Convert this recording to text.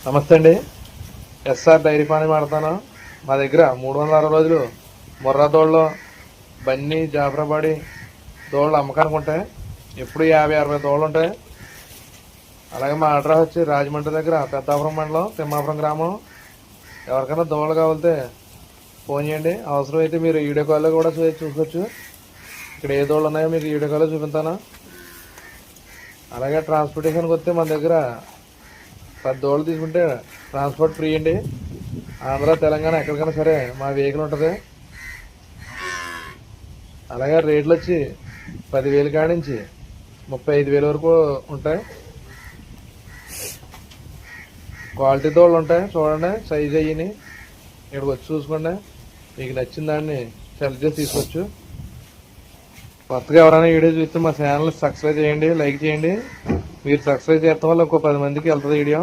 నమస్తే అండి. SR dairy farm మాడతాను. మా దగ్గర 360 రోజులు ముర్రా దోళ్ళు, బన్నీ, జాఫరాబాడి దోళ్ళు అమ్మకానికి ఉంటాయి. ఎప్పుడు 50-60 దోళ్ళు ఉంటాయి. అలాగే మా అడ్రస్ వచ్చి రాజమండ్రి దగ్గర పెద్దాపురం మండలం తిమ్మాపురం గ్రామం. ఎవరికైనా దోళ్ళు కావాలితే ఫోన్ చేయండి. అవసరమైతే మీరు వీడియో కాల్లో కూడా చూసుకోవచ్చు. ఇక్కడ ఏ దోళ్ళు ఉన్నాయో మీకు వీడియో కాల్లో చూపిస్తాను. అలాగే ట్రాన్స్పోర్టేషన్కి వస్తే మన దగ్గర 10 దోళ్ళు తీసుకుంటే ట్రాన్స్పోర్ట్ ఫ్రీ అండి. ఆంధ్ర, తెలంగాణ ఎక్కడికైనా సరే మా వెహికల్ ఉంటుంది. అలాగే రేట్లు వచ్చి 10,000 కాడి నుంచి 35,000 వరకు ఉంటాయి. క్వాలిటీ దోళ్ళు ఉంటాయి. చూడండి, సైజ్ అయ్యి ఇక్కడికి వచ్చి చూసుకోండి. మీకు నచ్చిన దాన్ని సెలెక్ట్ చేసి తీసుకోవచ్చు. కొత్తగా ఎవరైనా వీడియో చూస్తే మా ఛానల్ సబ్స్క్రైబ్ చేయండి, లైక్ చేయండి. మీరు సబ్స్క్రైబ్ చేస్తాం వల్ల ఇంకో 10 మందికి వెళ్తుంది వీడియో.